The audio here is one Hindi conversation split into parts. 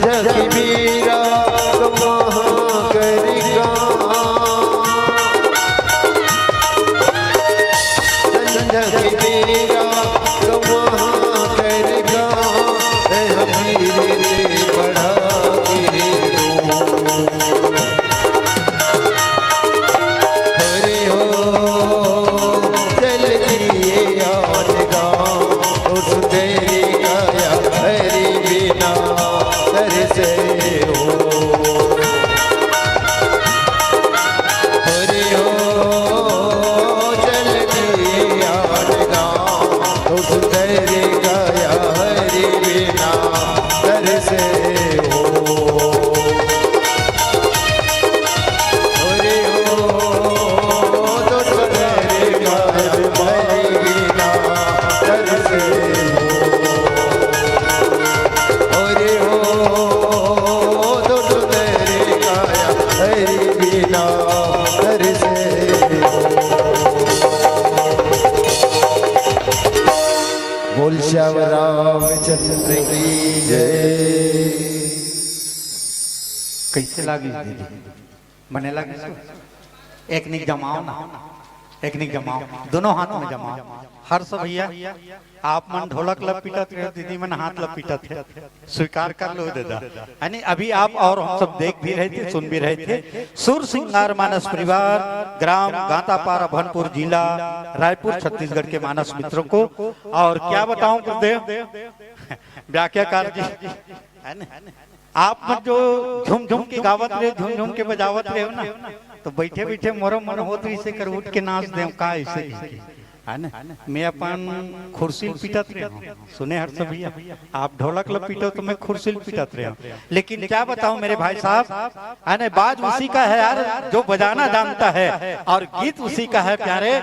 झंझक मीरा कहाँ करेगा, झंझक मीरा कहाँ करेगा, धीरे बढ़ा के हरे हो चल दिए याद गाँव उस तेरी काया हरी बिना हर से हो, हरे हो चल दिए याद गाँव उस तेरी काया हरी बिना हर से हो, हरे हो तो तेरी काया हरी बिना हर से हो, हरे हो तो तेरी काया हरी बिना हर से हो। बोल श्याम रामचंद्र की जय। कैसे लागी दीदी मने लागी एक निक जमाओ ना, एक निक जमाओ दोनों हाथ में जमाओ। हर्ष भैया आप मन ढोलक लपीटत रहे, दीदी मन हाथ लपीटत थे, स्वीकार कर लो दादा। यानी अभी आप और हम सब देख भी रहे थे, सुन भी रहे थे। सुर सिंगार मानस परिवार, ग्राम गातापारा भनपुर, जिला रायपुर, छत्तीसगढ़ के मानस मित्रों को। और क्या बताऊं गुरुदेव व्याख्याकार जी है ना, आप जो झूम झूम के गावत रहे, झूम झूम के बजावत रहे हो ना, तो बैठे बैठे मोरो मन होत इसे कर उठ के नाच दे का ऐसे है ना। मैं अपन खुर्सी पीटत रहे हूँ, सुने हर्ष भैया आप ढोलक लपीटो तो मैं खुर्सी पीटत रहे हूँ। लेकिन क्या बताऊं मेरे भाई साहब है ना, बाज उसी का है यार जो बजाना जानता है, और गीत उसी का है प्यारे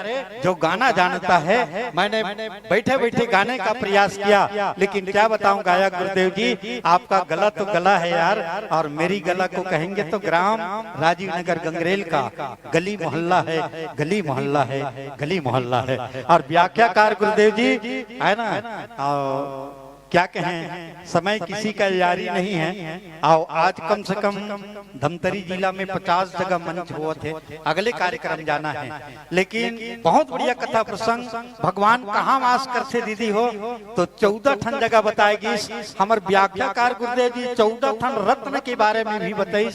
जो गाना जानता है। मैंने बैठे बैठे गाने का प्रयास किया, लेकिन क्या बताऊं गायक गुरुदेव जी आपका गला तो गला है यार, और मेरी गला को कहेंगे तो ग्राम राजीव नगर गंगरेल का गली मोहल्ला है, गली मोहल्ला है, गली मोहल्ला है। और व्याख्याकार गुरुदेव जी है ना, क्या कहें समय किसी का यारी नहीं है। आओ आज कम से कम धमतरी जिला में 50 जगह मंच हुआ थे, अगले कार्यक्रम जाना है। लेकिन बहुत बढ़िया कथा प्रसंग, भगवान कहाँ वास करते दीदी हो तो 14 ठन जगह बताएगी। हमारे व्याख्याकार गुरुदेव जी 14 ठन रत्न के बारे में भी बताई,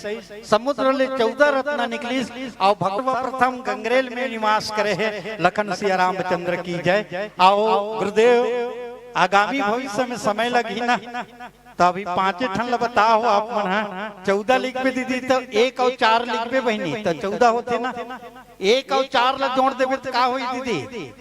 समुद्र ले 14 रत्न निकली। और भगवान प्रथम गंगरेल में निवास करे है, लखन सिया रामचंद्र की जय। आओ गुरुदेव आगामी भविष्य में समय लगी ना, तो अभी 5 ठन बताओ आप मन है 14 लिख पे दीदी, तो 1 और 4 लिख पे बहनी तो 14 होते ना, 1 और 4 ला जोड़ देवे तो का हुई दीदी,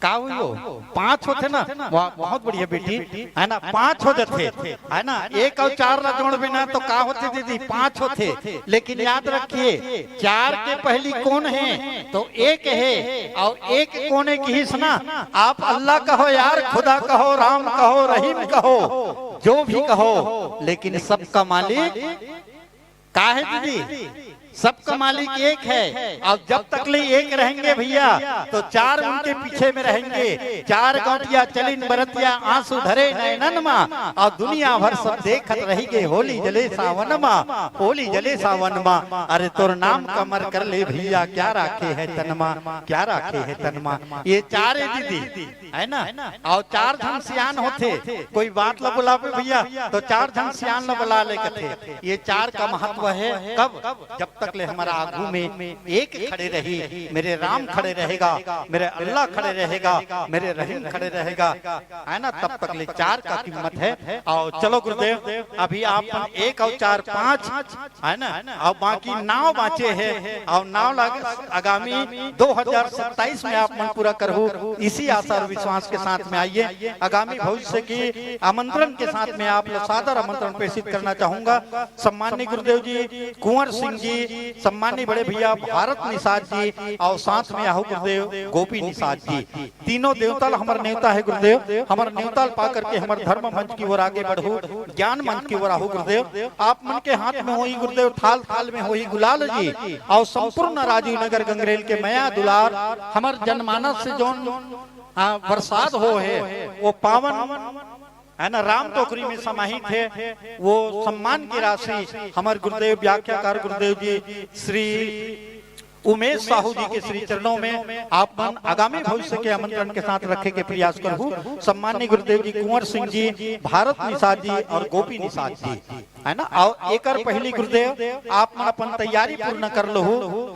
का हुई हो 5 होते ना। बहुत बढ़िया बेटी है ना, 5 हो जाते है ना, 1 और 4 ला जोड़ बिना तो का होते दीदी 5 होते। लेकिन याद रखिए 4 के पहली कौन है तो 1 है, और 1 कोने की हिस्सा ना, आप अल्लाह कहो यार, खुदा कहो, राम कहो, रहीम कहो, जो भी कहो, लेकिन सबका मालिक का है दीदी, सबका मालिक एक है। और जब तक ले एक रहेंगे भैया तो 4 उनके पीछे में रहेंगे। 4 गौटिया चलिन बरतिया आंसू धरे नैनन मा, और दुनिया भर सब देखत रहेंगे होली जले सावन मा, होली जले सावन मा। अरे तोर नाम कमर कर ले भैया, क्या राखे है तनमा, क्या राखे है तनमा। ये 4 है दीदी है ना, और 4 जन सियान होते, कोई बात ला बुला भैया तो 4 जन सियान ला बुला ले कथे। ये 4 का महत्व है कब, जब तक ले हमारा आगू में एक खड़े रही, मेरे राम खड़े रहेगा, मेरे अल्लाह खड़े रहेगा, मेरे रहीम खड़े रहेगा है ना, तब तक ले 4 का कीमत है। और चलो गुरुदेव अभी आप 1 और 4 5 है ना, और बाकी 9 बाँचे हैं, और 9 आगामी 2027 में आप मन पूरा करो, इसी आशा और विश्वास के साथ में आइए। आगामी भविष्य की आमंत्रण के साथ में आप सादर आमंत्रण प्रेषित करना चाहूंगा। सम्माननीय गुरुदेव जी कुंवर सिंह जी, सम्माननीय बड़े भैया भारत निषाद जी, और साथ में आहू गुरुदेव गोपी निषाद जी, तीनों देवताल हमारे नेता है गुरुदेव। हमारे नेवताल पा करके हमारे धर्म मंच की ओर आगे बढ़ो, ज्ञान मंच की ओर आहू गुरुदेव। आप मन के हाथ में होई गुरुदेव, थाल थाल में होई गुलाल जी, और संपूर्ण राजीव नगर गंगरेल के मया दुलार हमारे जनमानस से जो बरसात हो है वो पावन है ना राम टोकरी में समाहित है वो सम्मान की राशि हमारे गुरुदेव व्याख्याकार गुरुदेव जी श्री उमेश साहू जी के श्री चरणों में आप मन आगामी भविष्य के आमंत्रण के साथ रखे के प्रयास करूँ। सम्माननीय गुरुदेव जी कुंवर सिंह जी, भारत निषाद जी और गोपी निषाद जी, है ना। और एकर पहली गुरुदेव आप मन अपन तैयारी पूर्ण कर लो,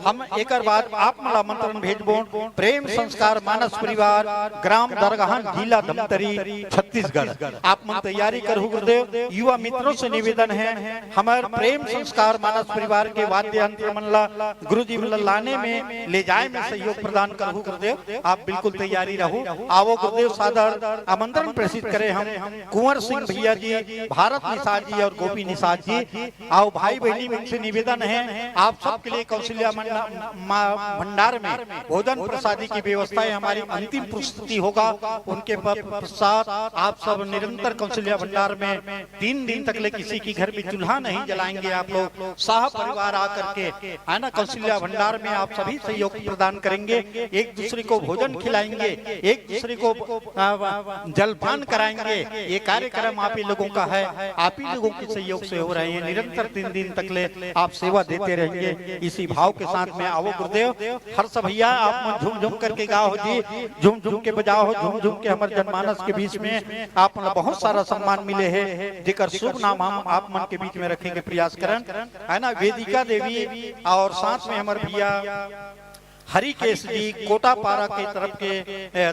हम एकर बाद आप मन आमंत्रण भेजबो। प्रेम संस्कार मानस परिवार, ग्राम दरगाहन, जिला धमतरी, छत्तीसगढ़। आप मन तैयारी करू गुरुदेव। युवा मित्रों से निवेदन है हमारे प्रेम संस्कार मानस परिवार के वाद्य यंत्र मनला गुरु जी लाने में ले जाए में सहयोग प्रदान करू गुरुदेव। आप बिल्कुल तैयारी रहो। आवो गुरुदेव सादर आमंत्रण प्रेषित करे हम कुंवर सिंह भैया जी, भारत निषाद जी और गोपी निषाद जी। आओ भाई बहनी से निवेदन है आप सबके लिए कौशल्या भंडार में भोजन प्रसादी की व्यवस्था है। हमारी अंतिम प्रस्तुति होगा, उनके पश्चात आप सब निरंतर कौशल्या भंडार में 3 दिन तक ले किसी की घर में चूल्हा नहीं जलाएंगे। आप लोग साह परिवार आकर के, है ना, कौशल्या भंडार में आप सभी सहयोग प्रदान करेंगे, एक दूसरे को भोजन खिलाएंगे, एक दूसरे को जलपान कराएंगे। ये कार्यक्रम आप ही लोगों का है, आप ही लोगों के सहयोग से हो रहे हैं। निरंतर 3 दिन तक ले आप सेवा देते रहेंगे। इसी भाव के साथ में आओ गुरुदेव। हर्ष भैया आप झूम झूम करके गाओ जी, झूम झूम के बजाओ, झूम झूम के हमारे जनमानस के बीच में आप बहुत सारा सम्मान मिले है, जेकर शुभ नाम हम आप मन के बीच में रखने के प्रयास करन, है ना। वेदिका देवी और साथ में हमारे भैया हरिकेश जी कोटापारा के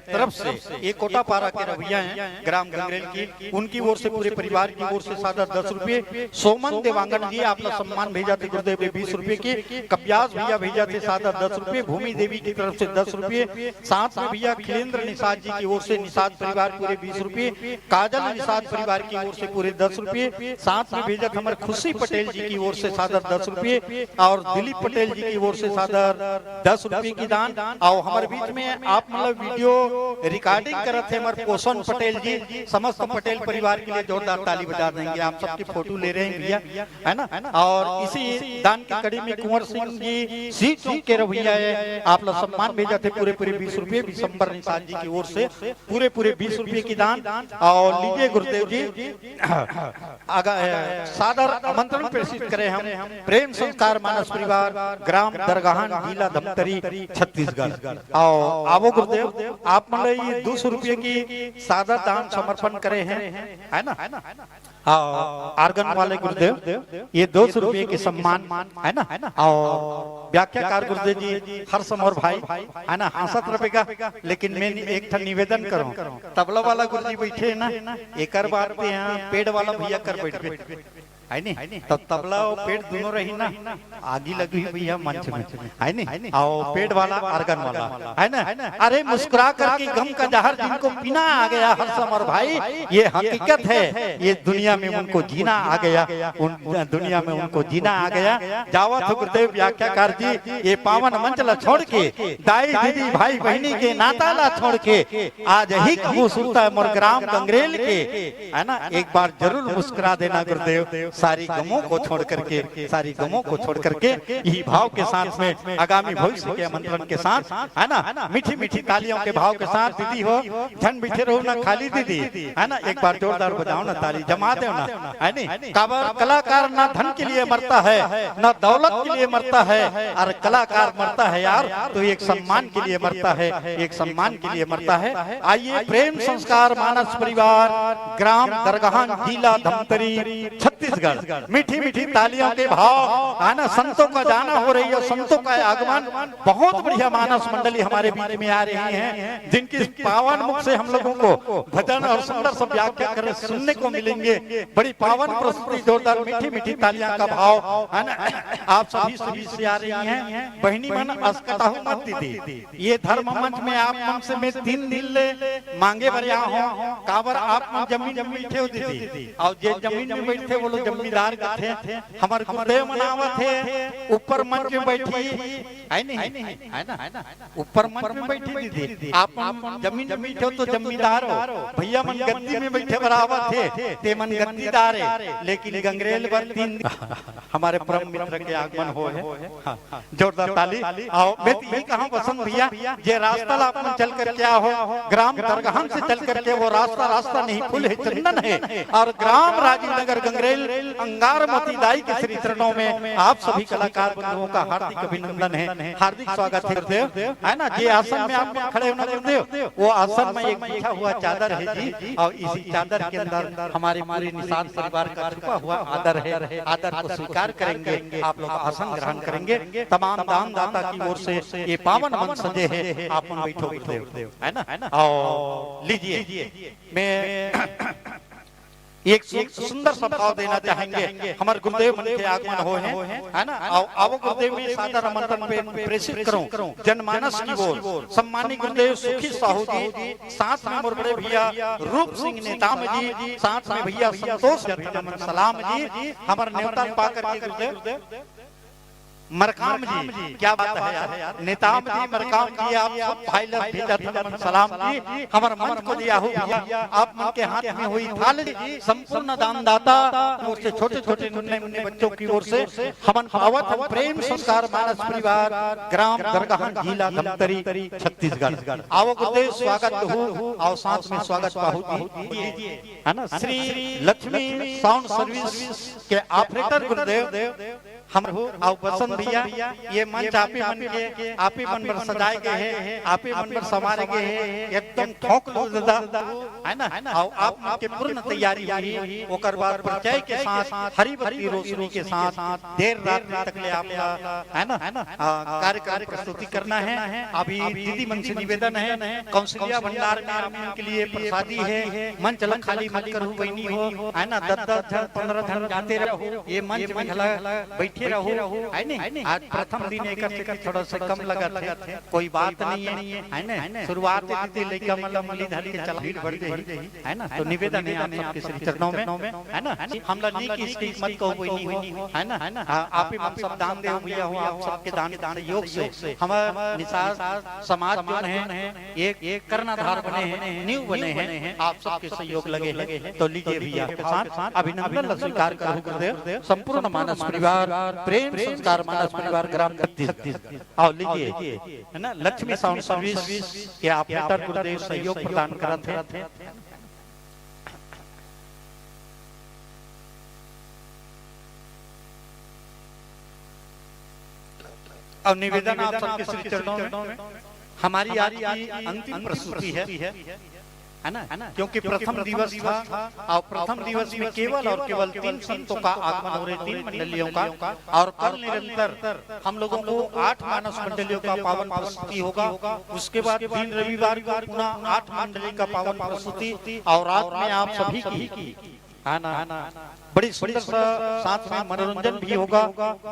तरफ से, ये कोटापारा के रवैया हैं ग्राम गंगरेल की, उनकी ओर से पूरे परिवार की ओर से सादर 10 रुपये। सोमन देवांगन जी आपका सम्मान भेजा थे गुरुदेव ने 20 रुपये की। कब्यास भैया भेजा थे सादर 10 रुपये। भूमि देवी की तरफ से 10 रुपये। साथ में भैया खिलेंद्र निषाद जी की ओर से निषाद परिवार पूरे 20 रुपये। काजल निषाद परिवार की ओर से पूरे 10 रुपये। साथ में भेजा हमारे खुशी पटेल जी की ओर से सादर 10 रुपये और दिलीप पटेल जी की ओर से सादर 10 रुपये की दान। और हमारे बीच में आप मतलब वीडियो रिकॉर्डिंग करते थे हमारे पोषण पटेल जी, समस्त पटेल परिवार के लिए जोरदार ताली बजा देंगे। आप सबकी फोटो ले रहे हैं भैया, है ना। और इसी दान की कड़ी में कुंवर सिंह जी सी चौक के रवैया है, आप लोग सम्मान भेजा थे पूरे 20 रुपये। विशंबर निषाद जी की ओर से पूरे 20 रुपये की दान। और लीजिए गुरुदेव जी सादर आमंत्रण प्रेषित करें हम प्रेम संस्कार मानस परिवार, ग्राम दरगाहन, जिला धमतरी, छत्तीसगढ़। और आवो गुरुदेव आप मतलब ये 200 रुपये की सादा दान समर्पण करे हैं, है ना। आर्गन वाले गुरुदेव ये 200 रुपये के सम्मान, है ना। और व्याख्याकार गुरुदेव जी हर्षम और भाई, है ना, हंसत रहेगा। लेकिन मैं एक निवेदन करूं, तबला वाला गुरुजी बैठे ना, एक बात यहाँ पेड़ वाला भैया कर बैठे, है नहीं, तो तबला और पेड़ दोनों रही ना, आगी लगी हुई है मंच में, है नहीं। और पेड़ वाला आर्गन वाला, है ना। अरे मुस्कुरा करके गम का जहर जिनको पीना आ गया हर्षम और भाई, ये हकीकत है, ये दुनिया में उनको जीना आ गया, दुनिया में उनको जीना आ गया। जावत गुरुदेव व्याख्याकार जी ये पावन मंच ला छोड़ के, दाई दीदी भाई बहनी के नाता ला छोड़ के आज ही खूबसूरत मोर ग्राम गंगरेल के, है ना, एक बार जरूर मुस्कुरा देना गुरुदेव। सारी गमों को छोड़ करके, सारी गमों को छोड़ करके यही भाव के साथ में आगामी भविष्य के आमंत्रण के साथ, है ना, मीठी मीठी तालियों के भाव के साथ दीदी हो झन बैठे रहो ना खाली दीदी, है ना। एक बार जोरदार बजाओ ना, ताली जमा दो ना, है नहीं। कलाकार ना धन के लिए मरता है, ना दौलत के लिए मरता है, और कलाकार मरता है यार तो एक सम्मान के लिए मरता है, एक सम्मान के लिए मरता है। आइए प्रेम संस्कार मानस परिवार, ग्राम दरगाहन, जिला धमतरी, छत्तीसगढ़, मीठी मीठी तालियों के भाव, है ना। संतों का जाना हो रही है, संतों का आगमन, बहुत बढ़िया मानस मंडली हमारे बीच में आ रही हैं, जिनकी पावन मुख से हम लोगों को भजन और सुंदर सब व्याख्या कर सुनने को मिलेंगे। बड़ी पावन प्रस्तुति, जोरदार मीठी मीठी तालियां का भाव, है ना। आप सभी से आ रही हैं बहनी मन, अस्कताहु मत दीदी। ये धर्म मंच में आप मन से मैं 3 दिन ले मांगे भरिया हूँ, काबर आप जमीन में बैठे हो दीदी, और जे जमीन में बैठे वो वो लोग जमींदार थे हमारे गुरुदेव मनावत थे ऊपर मंच में बैठी है नहीं है ना ऊपर मंच में बैठी दीदी आप जमीन में बैठे हो तो जमींदार हो भैया मन गद्दी में बैठे बराबर थे ते मन गद्दीदार है लेकिन गंगरेल पर 3 हमारे परम मित्र के आगमन हो है जोरदार ताली आओ मैं यही कहा वसंत भैया ये रास्ता आपने चल कर क्या हो ग्राम दरगाह से चल कर के वो रास्ता नहीं फूल है चंदन है और ग्राम राजीव नगर गंगरेल अंगार मोती दाई के श्री चरणों में आप सभी कलाकार बंधुओं का हार्दिक अभिनंदन है हार्दिक स्वागत है गुरुदेव है ना ये आसन में आप खड़े होना गुरुदेव वो आसन में एक बिछा हुआ चादर है जी और इसी चादर के अंदर हमारे पूरे निषाद परिवार का छुपा हुआ आदर है आदर को स्वीकार करेंगे आप लोग आसन ग्रहण करेंगे तमाम दान दाता की ओर से ये पावन मन सजे है आप बैठो गुरुदेव है ना और लीजिए मैं एक सुंदर सा भाव देना चाहेंगे हमारे गुरुदेव मन के आगमन हो है ना आओ गुरुदेव में सादर आमंत्रण पे प्रेषित करूं जनमानस की ओर सम्मानित गुरुदेव सुखी साहू जी साथ में मोर बड़े भैया रूप सिंह नेताम जी साथ में भैया संतोष सलाम जी हमारे न्योता पाकर के गुरुदेव मरकाम जी क्या बात है यार नेताम जी मरकाम जी आप सब भाई लोग भेजा सलाम जी हमारे मन को दिया हो आप मन के हाथ में हुई थाल जी संपूर्ण दानदाता और से छोटे छोटे मुन्ने मुन्ने बच्चों की ओर से हमन पावत प्रेम संस्कार मानस परिवार ग्राम दरगाह जिला धमतरी छत्तीसगढ़ आओ गुरुदेव स्वागत हो आओ साथ में स्वागत पाहु जी है ना श्री लक्ष्मी साउंड सर्विस के ऑपरेटर गुरुदेव हम आओ बसंत भैया ये मंच आप ही मन पर सजाए गए हैं आप ही मन पर संवारे गए हैं एकदम ठोक लो दादा है ना आओ आप के पूर्ण तैयारी हुई ओकर बाद परिचय के साथ हरी बत्ती रोशनी के साथ देर रात तक ले आप है ना कार्यक्रम प्रस्तुति करना है अभी दीदी मन से निवेदन है कौशल्या भंडार में के लिए प्रसादी है मंच खाली मत करो बहनी हो है ना 10 जन 15 जन जाते रहो ये मंच में बैठे रहो है नहीं आज प्रथम दिन एक थोड़ा सा कम लगा थे कोई बात नहीं है ना शुरुआत थी लेकिन मतलब मली धली के चला बढ़ गई है ना तो निवेदन है आप सबके श्री चरणों में है ना हम लोग नहीं की इसकी मत को कोई नहीं हो है ना आप ही मन सब दान दे भैया हो आप सबके दान योग से हम निसार समाज जो है एक कर्णधार बने हैं न्यू बने हैं आप सबके सहयोग लगे हैं तो लीजिए भैया के साथ अभिनंदन स्वीकार करो गुरुदेव संपूर्ण मानस परिवार प्रेम संस्कार मानस परिवार ग्राम छत्तीसगढ़ आओ लीजिए है ना लक्ष्मी साउंड सर्विस के ऑपरेटर गुरुदेव सहयोग प्रदान करते हैं और निवेदन आप सबके श्री चरणों में हमारी आज की अंतिम प्रस्तुति है ना क्योंकि प्रथम दिवस था और प्रथम दिवस में केवल और केवल 3 संतों का आगमन हो रहे 3 मंडलियों का और कल निरंतर हम लोगों को 8 मानस मंडलियों का पावन प्रस्तुति होगा उसके बाद दिन रविवार को पुनः 8 मंडली का पावन प्रस्तुति और रात में आप सभी की है ना बड़ी सुंदर साथ में मनोरंजन भी होगा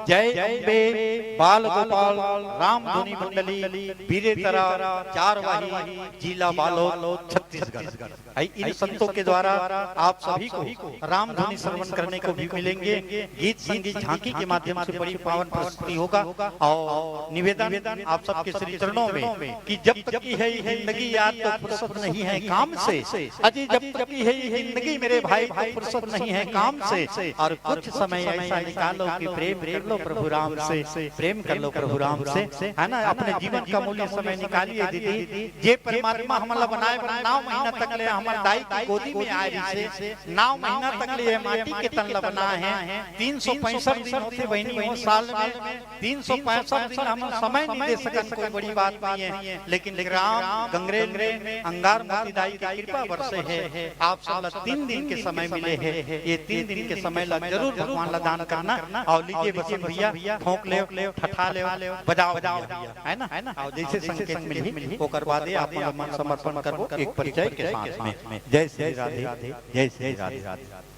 जय अम्बे बाल गोपाल राम धुनी मंडली बीरेतरा चारवाही जिला बालोद छत्तीसगढ़ इन संतों के द्वारा आप सभी को राम धुनी श्रवण करने को भी मिलेंगे गीत संगीत झांकी के माध्यम से बड़ी पावन प्रस्तुति होगा और निवेदन आप सबके श्री चरणों में कि जब तक की है जिंदगी याद तो फुर्सत नहीं है काम से अजी जब तक की है जिंदगी मेरे भाई फुर्सत नहीं है काम से और कुछ समय ऐसा निकालो कि प्रेम कर लो प्रभु राम से प्रेम कर लो प्रभु राम से है ना अपने जीवन का मूल्य समय निकालिए दीदी ये परमात्मा हमारा बनाए 9 महीना तक ले हमारे दाई की गोदी में आए से 9 महीना तक ले माटी के तन बना है 365 दिन होते बहनी हो साल में 365 दिन हम समय नहीं दे सकन कोई बड़ी बात नहीं है लेकिन ग्राम गंगरेल अंगार मोती दाई की कृपा बरसे है आप सब 3 दिन के समय मिले हैं ये 3 दिन के समय ला जरूर भगवान ला दान करना और लीजिए बच्चे भैया ठोक ले ठठा ले बजाओ है ना और जैसे संकेत मिली वो करवा दे आप मन समर्पण करो एक परिचय के साथ में जय श्री राधे जय श्री राधे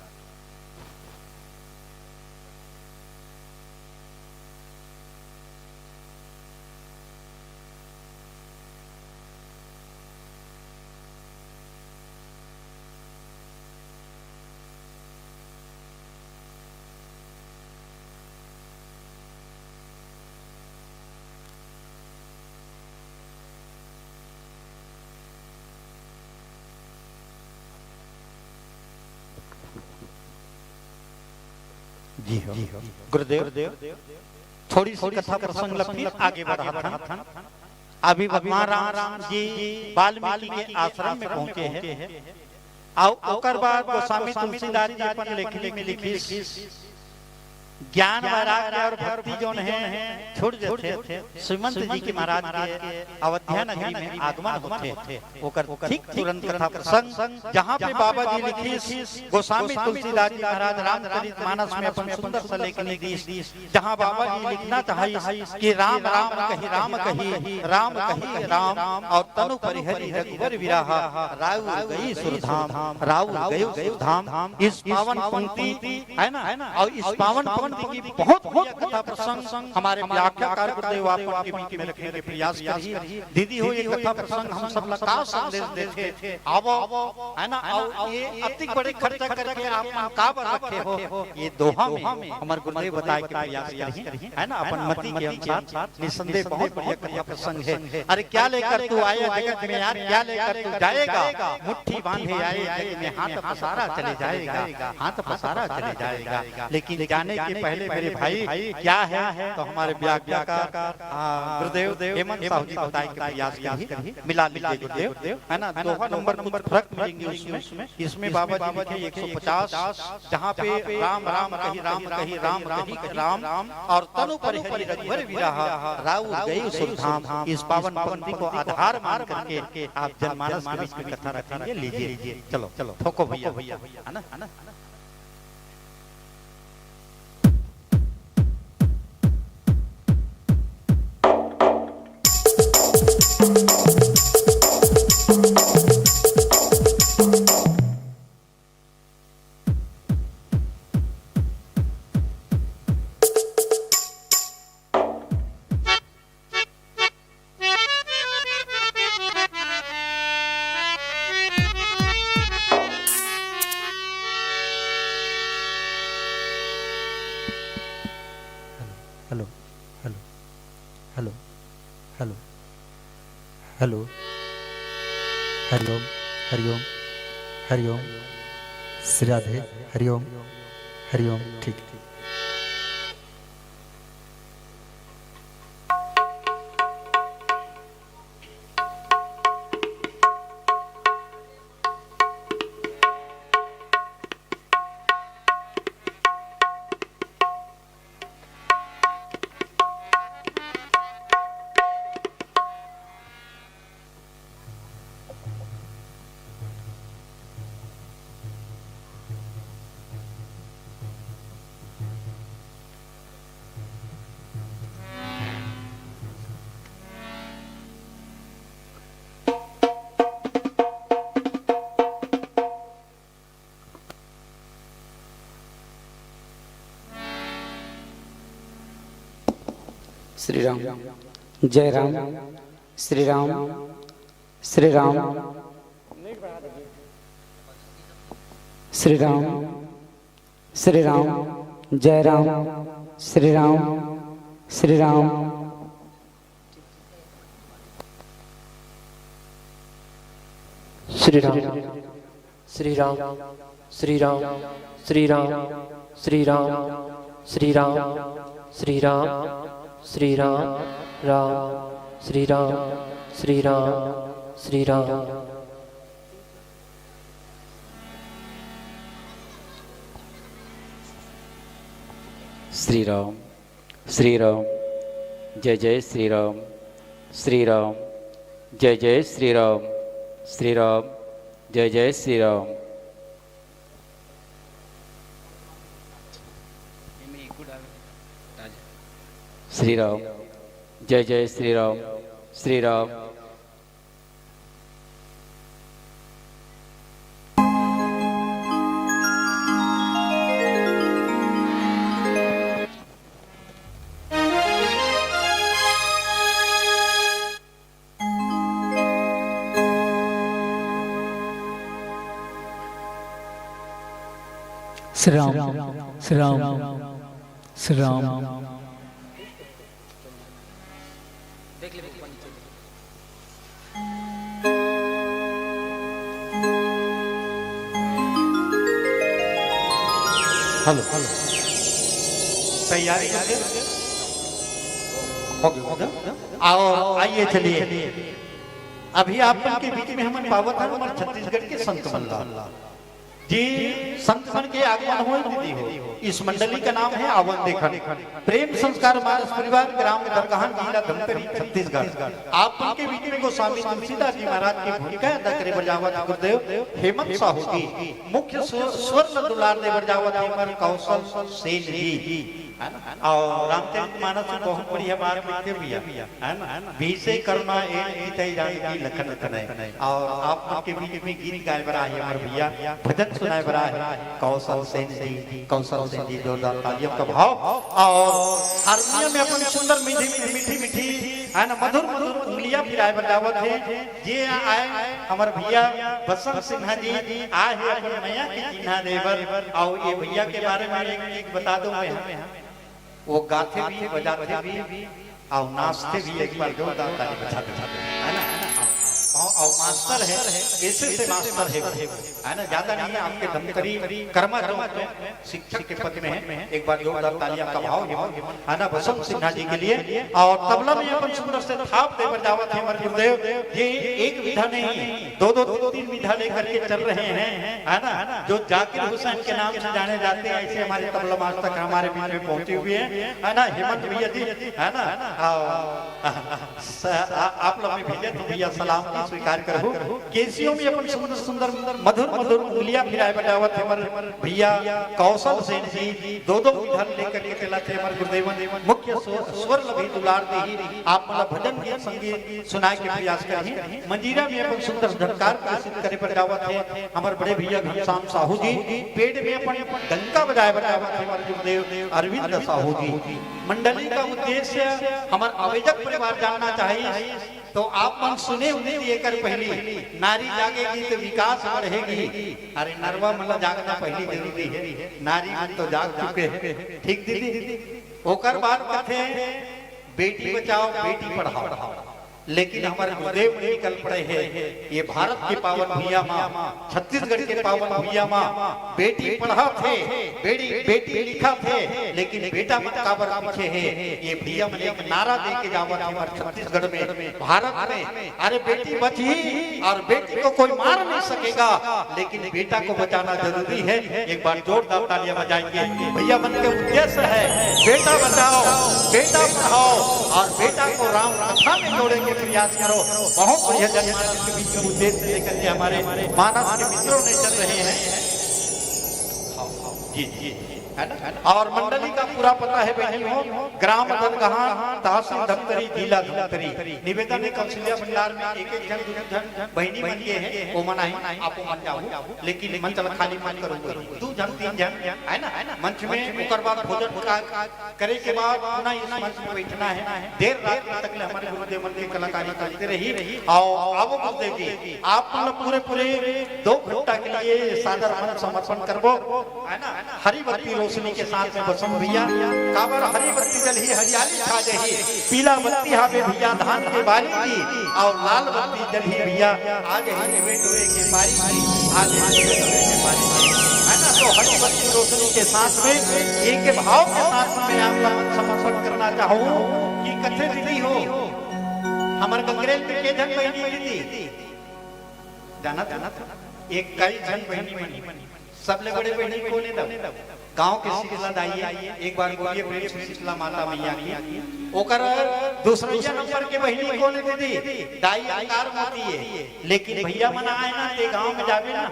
जी हो गुरुदेव थोड़ी सी कथा प्रसंग ला फिर आगे बढ़ा था। अभी भगवान राम जी वाल्मीकि के आश्रम में पहुंचे हैं और ओकर बाद गोस्वामी तुलसीदास जी अपन लेखनी में लिखी ज्ञान वैराग्य और भक्ति जो है छूट जाते थे। श्रीमंत जी के महाराज के अवध्या नगरी में आगमन होते ओकर ठीक तुरंत कथा प्रसंग जहाँ पे बाबा जी लिखी गोस्वामी तुलसीदास जी महाराज रामचरितमानस में अपन सुंदर सा लेखनी दी जहाँ बाबा जी लिखना चाहिए कि राम राम कही राम और तनु परिहरि रघुवर विराहा राउ गई सुरधाम राउ गई सुरधाम। इस पावन पंक्ति है ना और इस पावन की बहुत कथा प्रसंग हमारे व्याख्याकार गुरुदेव आपन के बीच में रखने के प्रयास करिए। दीदी हो ये कथा प्रसंग हम सब का संदेश देते थे अब है ना और ये अति बड़े खर्चा करके आप का रखे हो ये दोहा में हमारे गुरुदेव बताए के प्रयास करिए है ना अपन मति के अनुसार निसंदेह बहुत बढ़िया कथा प्रसंग है। अरे क्या लेकर तू आया जगत में यार क्या लेकर तू जाएगा मुट्ठी बांधे आए जगत में हाथ पसारा चले जाएगा हाथ पसारा चले जाएगा। लेकिन जाने के पहले मेरे भाई क्या है तो हमारे व्याख्याकार गुरुदेव हेमंत साहू जी बताए के प्रयास करिए मिला लीजिए गुरुदेव है ना दोहा नंबर फर्क मिलेंगे उसमें। इसमें बाबा जी लिखे 150 जहाँ पे राम राम कही राम और तनु परिहरि रघुवर विराहा राउ गई सुरधाम। इस पावन पंक्ति को आधार मान करके आप जनमानस के बीच में कथा रखेंगे। लीजिए चलो ठोको भैया है ना। हेलो हरिओम हरिओम हरिओम श्री राधे हरिओम हरिओम ठीक। श्री राम जय राम श्री राम श्री राम श्री राम श्री राम जय राम श्री राम श्री राम श्री राम श्री राम श्री राम श्री राम श्री राम श्री राम श्री राम श्री राम राम श्री राम श्री राम श्री राम। श्री राम श्री राम जय जय श्री राम श्री राम जय जय श्री राम श्री राम जय जय श्री राम। श्री राम जय जय श्री राम श्री राम। श्री राम श्री राम श्री राम। हेलो तैयारी करके और आइए चलिए अभी आप के बीच में हम पावत है हमारे छत्तीसगढ़ के संत मल्ला जी संत मन के आगमन हुए दीदी हो इस मंडली का नाम है आवन देखन प्रेम संस्कार मानस परिवार ग्राम दरगाहन जिला धमतरी छत्तीसगढ़ आप के बीच में गोस्वामी तुलसीदास जी महाराज की भूमिका अदा करे बजावत गुरुदेव हेमंत साहू जी मुख्य स्वर्ण दुलार दे बजावत हमारे कौशल सेन जी और रामचंद्र मानस में बहुत बढ़िया बात लिखते भैया है ना भी से करना एक गीत जाएगी लखन लखन और आप के बीच में गीत गाए बरा है हमारे भैया भजन सुनाए बरा है कौशल सेन जी जोरदार तालियों का भाव और हारमोनियम में अपन सुंदर मीठी है ना मधुर उंगलियां फिराए बजावत है ये आए हमारे भैया बसंत सिन्हा जी आए हैं अपन मैया की चिन्हा देवर और ये भैया के बारे में एक बता दूं मैं वो गाते भी बजाते भी और नाचते भी एक बार जोरदार ताली बजाते है ना और मास्टर है ऐसे से मास्टर है ना ज्यादा नहीं है आपके धमतरी कर्मा शिक्षक के पद में है एक बार जोरदार तालियां का भाव है ना बसंत सिन्हा जी के लिए और तबला में अपन सुंदर से थाप दे बजावत है हमारे गुरुदेव ये एक विधा नहीं दो तीन विधा लेकर के चल रहे हैं है ना जो जाकिर हुसैन के नाम से जाने जाते हैं ऐसे हमारे तबला मास्टर हमारे बीच में पहुंचे हुए है ना हेमंत भैया जी है ना आप लोग भेजे तो भैया सलाम स्वीकार करो केसियों में अपन सुंदर सुंदर मधुर उंगलियां फिराए बजावत हमारे भैया कौशल सेन जी दो विधान लेकर के चलाते हमारे गुरुदेव मुख्य स्वर भी दुलार दी आप मतलब भजन के संगीत सुनाए के प्रयास करें मंजीरा में अपन सुंदर झनकार प्रस्तुत करे बजावत है हमारे बड़े भैया घनश्याम साहू जी पेड़ में अपन डंका बजाए बजावत हमारे गुरुदेव अरविंद साहू जी मंडली का उद्देश्य हमारे आवेदक परिवार जानना चाहिए तो आप मन सुने उन्हें ये कर पहली नारी जागेगी तो विकास बढ़ेगी अरे नरवा मतलब जागना पहली जरूरी है नारी मन तो जाग चुके हैं ठीक दीदी होकर बात कहते हैं बेटी बचाओ बेटी पढ़ाओ लेकिन हमारे गुरुदेव निकल पड़े हैं ये भारत के पावन भैया माँ छत्तीसगढ़ के पावन भैया माँ बेटी पढ़ा थे बेटी लिखा थे लेकिन बेटा मकाबर पीछे है ये भैया मैंने एक नारा दे के जावा हमारे छत्तीसगढ़ में भारत में अरे बेटी बची और बेटी को कोई मार नहीं सकेगा लेकिन बेटा को बचाना जरूरी है एक बार जोरदार तालियां बजाएंगे भैया मन के उद्देश्य है बेटा बचाओ बेटा पढ़ाओ और बेटा को राम कथा में जोड़ेंगे प्रयास करो बहुत बढ़िया जनमानस के बीच में उद्देश्य लेकर के हमारे मानस के मित्रों ने चल रहे हैं जी है ना और मंडली का पूरा पता है बहनियों ग्राम दरगाहन तहसील धमतरी जिला धमतरी निवेदन है कौशल्या भंडार में एक जन बहनी बन के हैं वो मनाई आपको मन जाओ लेकिन मंच खाली मन करो दो जन तीन जन है ना मंच में ओकर बाद भोजन करे के बाद पुनः इस मंच में बैठना है देर रात तक हमारे गुरुदेव मन की कलाकारी करते रही और अब गुरुदेव जी आप पूरे 2 घंटा के लिए सादर मन समर्पण करबो है ना हरी बत्ती रोशनी के साथ में बसम भैया काबर हरी बत्ती जल ही हरियाली छा जाही पीला बत्ती हावे भैया धान के बाली की और लाल बत्ती जल ही भैया आगे ही टोरे के बारी आगे टोरे के बारी है ना तो हरी बत्ती रोशनी के साथ में एक भाव के साथ में आपका समर्पण करना चाहूं कि कथे दीदी हो हमारे गंगरेल में के जन बहनी दीदी जाना एक कई जन बहनी सब ले बड़े बहनी को ने दब गांव के सिलसिला दाई एक बार बोलिए प्रेम सिलसिला माता मैया की ओकर दूसरा नंबर के बहनी को ने दीदी दाई आकार मोती है लेकिन भैया मना आए ना ते गांव में जावे ना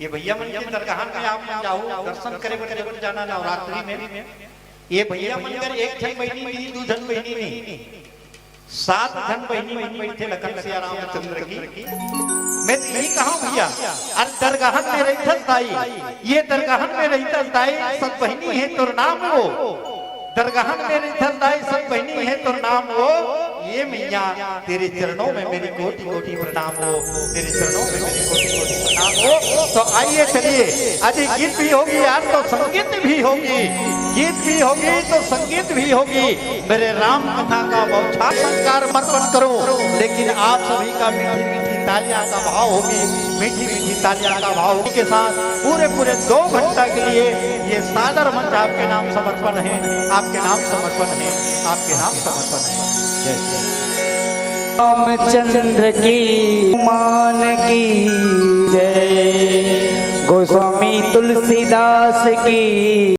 ये भैया मन के दरगाहन में आप जाओ दर्शन करे बड़े जाना नवरात्रि में ये भैया मन कर एक जन बहनी नहीं दो जन बहनी नहीं 7 जन बहनी मन बैठे लखन सिया रामचंद्र की मैं यही कहा भैया अरे दरगाहन में रहता ताई ये दरगाहन में रहता ताई सब बहनी है तो नाम वो दरगाहन में रहता ताई सब बहनी है तो नाम वो ये मैया तेरे चरणों में मेरी कोटि कोटि प्रणाम हो तेरे चरणों में मेरी कोटि कोटि प्रणाम हो तो आइए चलिए आज गीत भी होगी यार तो संगीत भी होगी गीत भी होगी तो संगीत भी होगी मेरे राम कथा का बौछार संस्कार अर्पण करो लेकिन आप सभी का मीठी मीठी तालियां का भाव होगी मीठी मीठी तालियां का भाव के साथ पूरे 2 घंटा के लिए ये सादर मंच आपके नाम समर्पण है, आपके नाम समर्पण है, आपके नाम समर्पण है। जय जय रामचंद्र की मान की जय, गोस्वामी तुलसीदास की